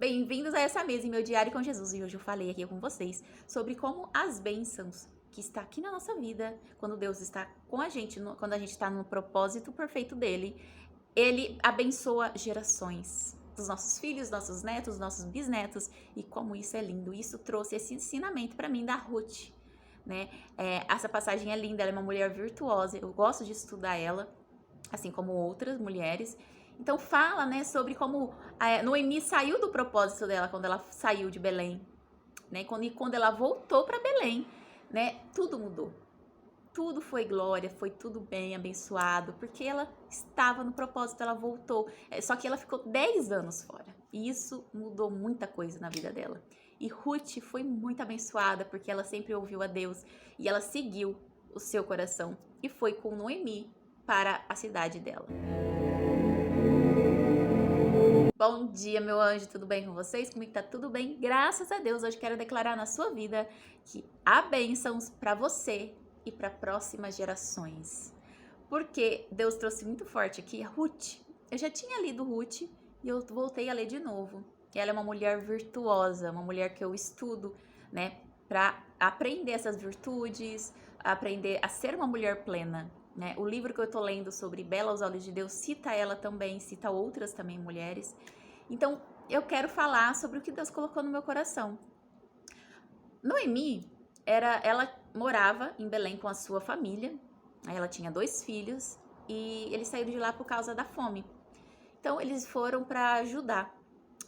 Bem-vindos a essa mesa em meu diário com Jesus. E hoje eu falei aqui com vocês sobre como as bênçãos que está aqui na nossa vida, quando Deus está com a gente, quando a gente está no propósito perfeito dele, ele abençoa gerações dos nossos filhos, nossos netos, nossos bisnetos, e como isso é lindo. Isso trouxe esse ensinamento para mim da Ruth, né? Essa passagem é linda, ela é uma mulher virtuosa, eu gosto de estudar ela, assim como outras mulheres. Então fala, né, sobre como Noemi saiu do propósito dela quando ela saiu de Belém, né? E quando ela voltou para Belém, né, tudo mudou. Tudo foi glória, foi tudo bem, abençoado, porque ela estava no propósito, ela voltou. Só que ela ficou 10 anos fora. E isso mudou muita coisa na vida dela. E Ruth foi muito abençoada, porque ela sempre ouviu a Deus e ela seguiu o seu coração e foi com Noemi para a cidade dela. Bom dia, meu anjo, tudo bem com vocês? Comigo tá tudo bem? Graças a Deus, hoje quero declarar na sua vida que há bênçãos para você e para próximas gerações. Porque Deus trouxe muito forte aqui a Ruth. Eu já tinha lido Ruth e eu voltei a ler de novo. Ela é uma mulher virtuosa, uma mulher que eu estudo, né, para aprender essas virtudes, aprender a ser uma mulher plena. Né? O livro que eu tô lendo sobre Bela aos Olhos de Deus cita ela também, cita outras também mulheres. Então, eu quero falar sobre o que Deus colocou no meu coração. Noemi, ela morava em Belém com a sua família, ela tinha 2 filhos e eles saíram de lá por causa da fome. Então, eles foram para Judá,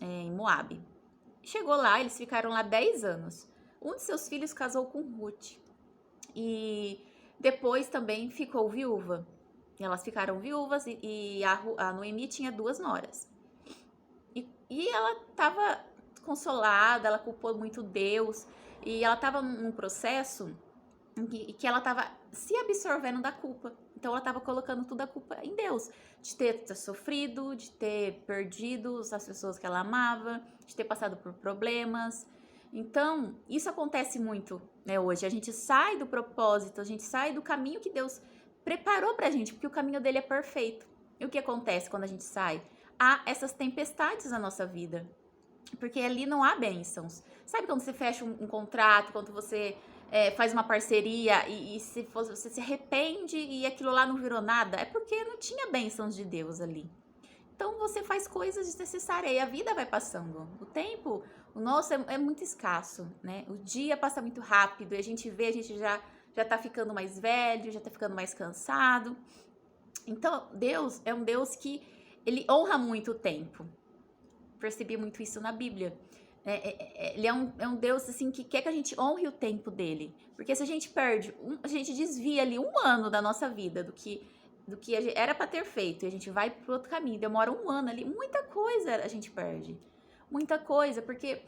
em Moabe. Chegou lá, eles ficaram lá 10 anos. Um de seus filhos casou com Ruth e depois também ficou viúva. Elas ficaram viúvas e a Noemi tinha 2 noras. E ela estava consolada, ela culpou muito Deus. E ela estava num processo em que ela estava se absorvendo da culpa. Então ela estava colocando toda a culpa em Deus. De ter sofrido, de ter perdido as pessoas que ela amava, de ter passado por problemas. Então, isso acontece muito, né, hoje. A gente sai do propósito, a gente sai do caminho que Deus preparou pra gente, porque o caminho dele é perfeito. E o que acontece quando a gente sai? Há essas tempestades na nossa vida, porque ali não há bênçãos. Sabe quando você fecha um contrato, quando você faz uma parceria e se você se arrepende e aquilo lá não virou nada? É porque não tinha bênçãos de Deus ali. Então você faz coisas desnecessárias e a vida vai passando. O tempo, o nosso é muito escasso, né? O dia passa muito rápido e a gente vê, a gente já tá ficando mais velho, já tá ficando mais cansado. Então Deus é um Deus que ele honra muito o tempo. Percebi muito isso na Bíblia. Ele é um Deus assim que quer que a gente honre o tempo dele. Porque se a gente perde, a gente desvia ali 1 ano da nossa vida do que era para ter feito e a gente vai para outro caminho, demora 1 ano ali, muita coisa a gente perde. Muita coisa, porque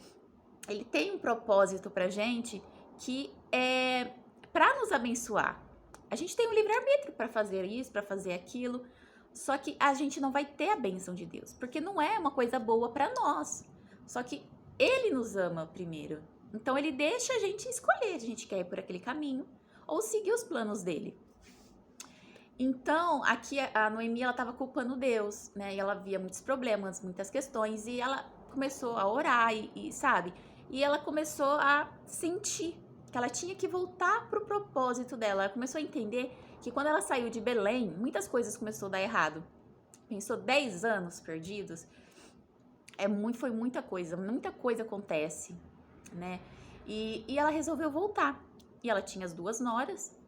ele tem um propósito pra gente que é para nos abençoar. A gente tem um livre-arbítrio para fazer isso, para fazer aquilo, só que a gente não vai ter a bênção de Deus, porque não é uma coisa boa para nós. Só que ele nos ama primeiro. Então ele deixa a gente escolher, a gente quer ir por aquele caminho ou seguir os planos dele. Então, aqui a Noemi, ela estava culpando Deus, né? E ela via muitos problemas, muitas questões, e ela começou a orar sabe? E ela começou a sentir que ela tinha que voltar pro propósito dela. Ela começou a entender que quando ela saiu de Belém, muitas coisas começou a dar errado. Pensou 10 anos perdidos, foi muita coisa acontece, né? E ela resolveu voltar. E ela tinha as 2 noras,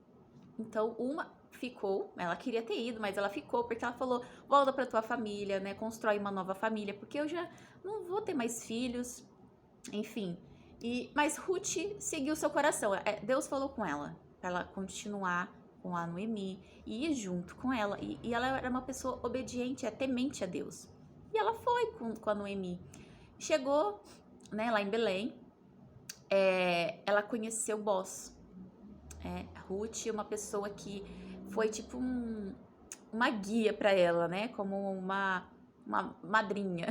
então uma ficou, ela queria ter ido, mas ela ficou porque ela falou: volta pra tua família, né? Constrói uma nova família, porque eu já não vou ter mais filhos, enfim. Mas Ruth seguiu seu coração. Deus falou com ela para ela continuar com a Noemi e ir junto com ela. E ela era uma pessoa obediente, temente a Deus. E ela foi com a Noemi. Chegou, né, lá em Belém. Ela conheceu Boz. Ruth é uma pessoa que foi tipo uma guia para ela, né? Como uma madrinha.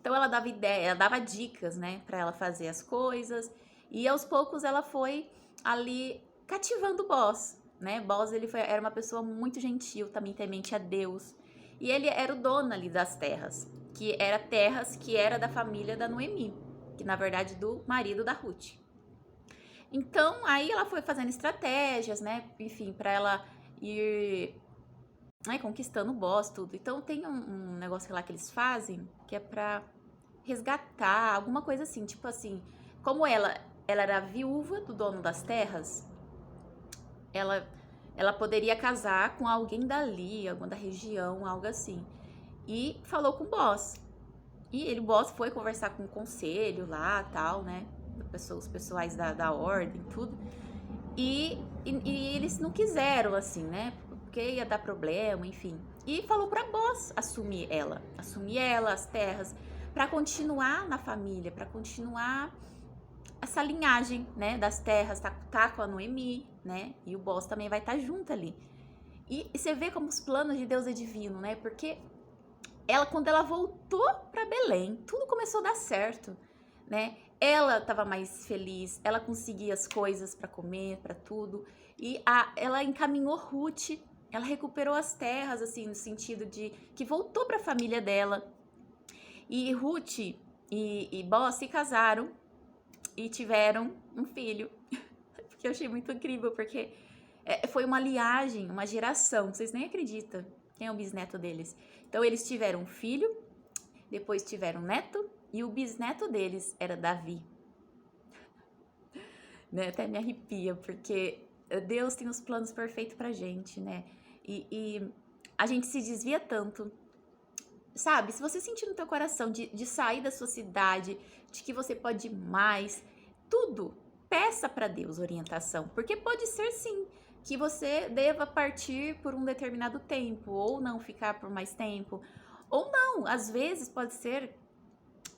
Então ela dava ideia, ela dava dicas, né, para ela fazer as coisas. E aos poucos ela foi ali cativando Boz, né? Boz era uma pessoa muito gentil, também temente a Deus. E ele era o dono ali das terras. que era terras que era da família da Noemi, que na verdade do marido da Ruth. Então, aí ela foi fazendo estratégias, né? Enfim, para ela ir, né, conquistando o boss, tudo. Então, tem um negócio lá que eles fazem que é pra resgatar, alguma coisa assim. Tipo assim, como ela era viúva do dono das terras, ela, ela poderia casar com alguém dali, algum da região, algo assim. E falou com o boss. E o boss foi conversar com o conselho lá, tal, né? Os pessoais da ordem, tudo. E eles não quiseram, assim, né? Porque ia dar problema, enfim. E falou pra boss assumir ela, as terras, pra continuar na família, pra continuar essa linhagem, né? Das terras, tá com a Noemi, né? E o boss também vai estar junto ali. E você vê como os planos de Deus é divino, né? Porque quando ela voltou para Belém, tudo começou a dar certo, né? Ela estava mais feliz, ela conseguia as coisas para comer, para tudo, e ela encaminhou Ruth, ela recuperou as terras, assim, no sentido de que voltou para a família dela. E Ruth e Boaz se casaram e tiveram um filho, que eu achei muito incrível, porque foi uma linhagem, uma geração, vocês nem acreditam quem é o bisneto deles. Então eles tiveram um filho, depois tiveram um neto, e o bisneto deles era Davi. Né? Até me arrepia, porque Deus tem os planos perfeitos pra gente, né? E a gente se desvia tanto. Sabe, se você sentir no teu coração de sair da sua cidade, de que você pode mais, tudo, peça para Deus orientação. Porque pode ser sim que você deva partir por um determinado tempo, ou não ficar por mais tempo, ou não, às vezes pode ser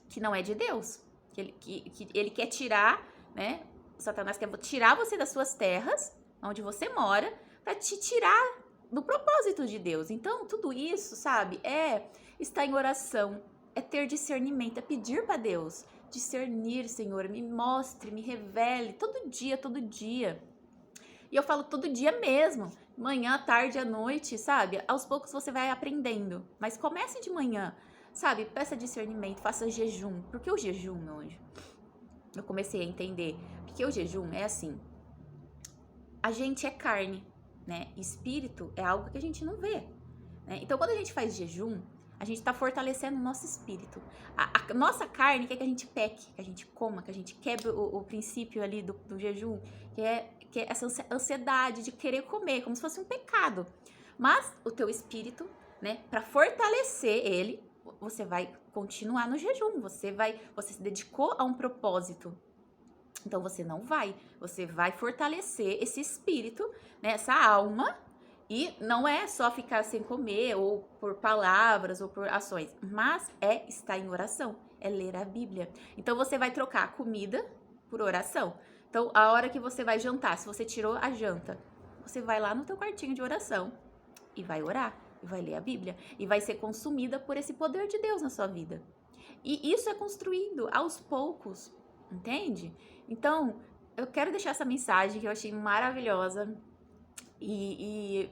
que não é de Deus, que ele quer tirar, né? Satanás quer tirar você das suas terras, onde você mora, para te tirar do propósito de Deus. Então, tudo isso, sabe, é estar em oração, é ter discernimento, é pedir para Deus, discernir, Senhor, me mostre, me revele, todo dia, todo dia. E eu falo todo dia mesmo, manhã, tarde, à noite, sabe? Aos poucos você vai aprendendo, mas comece de manhã, sabe? Peça discernimento, faça jejum. Por que o jejum, meu anjo? Eu comecei a entender. Porque o jejum é assim, a gente é carne, né? Espírito é algo que a gente não vê, né? Então, quando a gente faz jejum, a gente está fortalecendo o nosso espírito. A nossa carne quer que a gente peque, que a gente coma, que a gente quebre o princípio ali do jejum, que é essa ansiedade de querer comer, como se fosse um pecado. Mas o teu espírito, né, para fortalecer ele, você vai continuar no jejum, você se dedicou a um propósito. Então você vai fortalecer esse espírito, né, essa alma, e não é só ficar sem comer, ou por palavras, ou por ações, mas é estar em oração, é ler a Bíblia. Então você vai trocar a comida por oração. Então a hora que você vai jantar, se você tirou a janta, você vai lá no teu quartinho de oração e vai orar, e vai ler a Bíblia, e vai ser consumida por esse poder de Deus na sua vida. E isso é construído aos poucos, entende? Então, eu quero deixar essa mensagem que eu achei maravilhosa e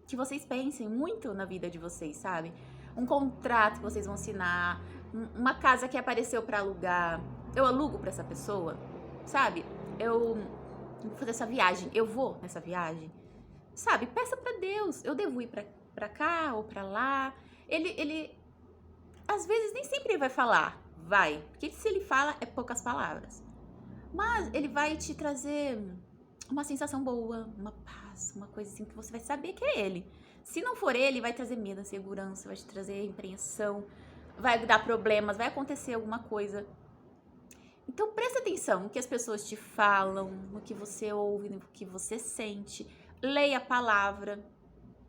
que vocês pensem muito na vida de vocês, sabe? Um contrato que vocês vão assinar, uma casa que apareceu para alugar, eu alugo para essa pessoa, sabe? Eu vou fazer essa viagem, eu vou nessa viagem, sabe? Peça para Deus, eu devo ir para cá ou para lá. Ele às vezes nem sempre ele vai falar, vai, porque se ele fala é poucas palavras. Mas ele vai te trazer uma sensação boa, uma paz, uma coisa assim que você vai saber que é ele. Se não for ele, vai trazer medo, insegurança, vai te trazer impreensão, vai dar problemas, vai acontecer alguma coisa. Então presta atenção no que as pessoas te falam, no que você ouve, no que você sente. Leia a palavra,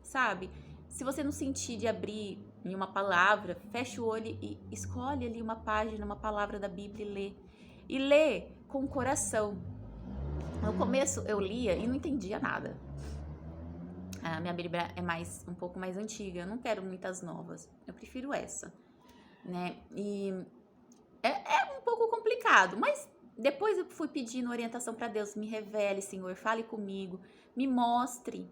sabe? Se você não sentir de abrir em uma palavra, fecha o olho e escolhe ali uma página, uma palavra da Bíblia e lê. E lê com o coração. No começo eu lia e não entendia nada. A minha Bíblia é um pouco mais antiga, eu não quero muitas novas. Eu prefiro essa, né? E é um pouco complicado, mas depois eu fui pedindo orientação para Deus, me revele, Senhor, fale comigo, me mostre.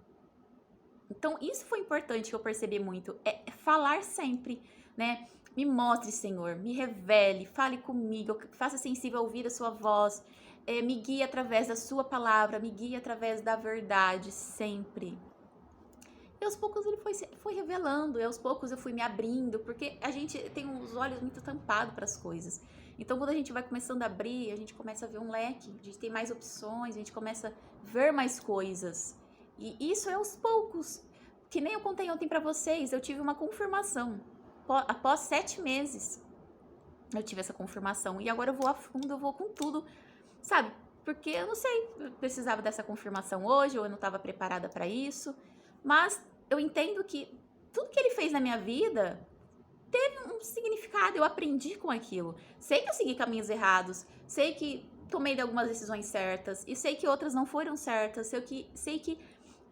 Então isso foi importante que eu percebi muito, é falar sempre, né? Me mostre, Senhor, me revele, fale comigo, faça sensível a ouvir a sua voz, me guie através da sua palavra, me guie através da verdade, sempre. E aos poucos ele foi revelando, e aos poucos eu fui me abrindo, porque a gente tem os olhos muito tampados para as coisas. Então, quando a gente vai começando a abrir, a gente começa a ver um leque, a gente tem mais opções, a gente começa a ver mais coisas. E isso é aos poucos. Que nem eu contei ontem para vocês, eu tive uma confirmação. Após 7 meses, eu tive essa confirmação. E agora eu vou a fundo, eu vou com tudo, sabe? Porque eu não sei, eu precisava dessa confirmação hoje, ou eu não estava preparada para isso. Mas eu entendo que tudo que ele fez na minha vida teve um significado, eu aprendi com aquilo. Sei que eu segui caminhos errados, sei que tomei algumas decisões certas, e sei que outras não foram certas, sei que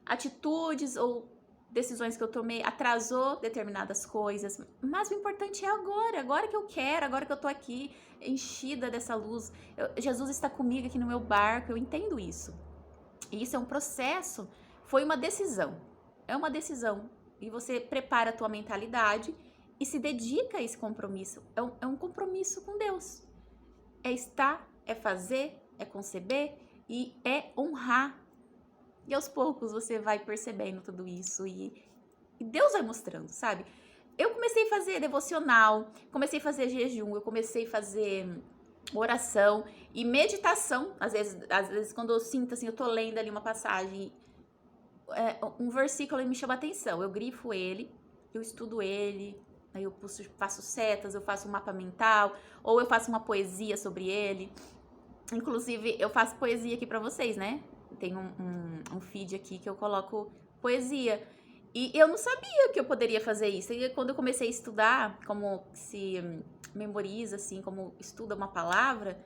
atitudes ou decisões que eu tomei atrasou determinadas coisas, mas o importante é agora que eu quero, agora que eu tô aqui enchida dessa luz, Jesus está comigo aqui no meu barco, eu entendo isso. E isso é um processo, foi uma decisão, é uma decisão, e você prepara a tua mentalidade e se dedica a esse compromisso, é um compromisso com Deus, é estar, é fazer, é conceber e é honrar. E aos poucos você vai percebendo tudo isso e Deus vai mostrando, sabe? Eu comecei a fazer devocional, comecei a fazer jejum, eu comecei a fazer oração e meditação. Às vezes quando eu sinto assim, eu tô lendo ali uma passagem, um versículo me chama a atenção, eu grifo ele, eu estudo ele, aí eu faço setas, eu faço um mapa mental, ou eu faço uma poesia sobre ele. Inclusive, eu faço poesia aqui pra vocês, né? Tem um feed aqui que eu coloco poesia. E eu não sabia que eu poderia fazer isso. E quando eu comecei a estudar como se memoriza, assim, como estuda uma palavra,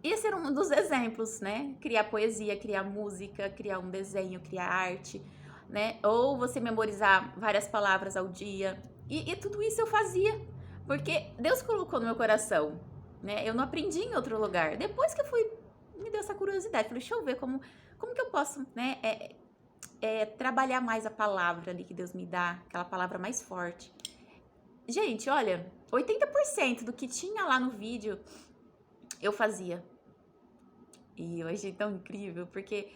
esse era um dos exemplos, né? Criar poesia, criar música, criar um desenho, criar arte, né? Ou você memorizar várias palavras ao dia. E tudo isso eu fazia, porque Deus colocou no meu coração, né? Eu não aprendi em outro lugar. Depois que eu fui, me deu essa curiosidade. Falei, deixa eu ver como que eu posso, né? Trabalhar mais a palavra ali que Deus me dá, aquela palavra mais forte. Gente, olha, 80% do que tinha lá no vídeo eu fazia. E eu achei tão incrível, porque,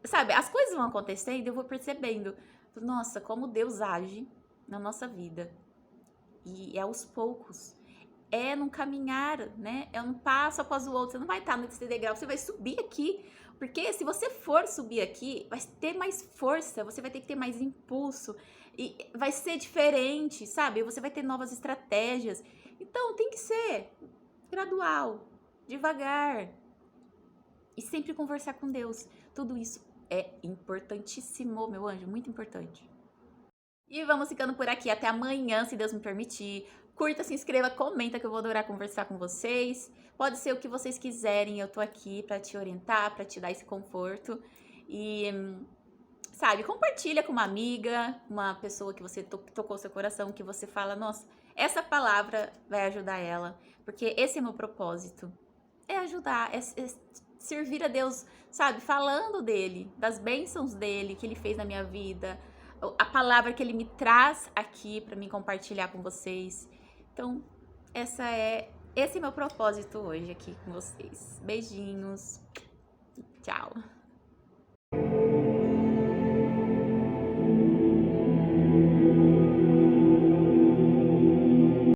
sabe, as coisas vão acontecendo e eu vou percebendo, nossa, como Deus age na nossa vida. E é aos poucos. É num caminhar, né? É um passo após o outro. Você não vai estar nesse degrau, você vai subir aqui. Porque se você for subir aqui, vai ter mais força, você vai ter que ter mais impulso. E vai ser diferente, sabe? Você vai ter novas estratégias. Então tem que ser gradual, devagar. E sempre conversar com Deus. Tudo isso é importantíssimo, meu anjo, muito importante. E vamos ficando por aqui. Até amanhã, se Deus me permitir. Curta, se inscreva, comenta que eu vou adorar conversar com vocês. Pode ser o que vocês quiserem, eu tô aqui pra te orientar, pra te dar esse conforto. E, sabe, compartilha com uma amiga, uma pessoa que você tocou seu coração, que você fala, nossa, essa palavra vai ajudar ela. Porque esse é meu propósito. É ajudar, é servir a Deus, sabe, falando dele, das bênçãos dele, que ele fez na minha vida, a palavra que ele me traz aqui para mim compartilhar com vocês. Então, esse é meu propósito hoje aqui com vocês. Beijinhos. Tchau.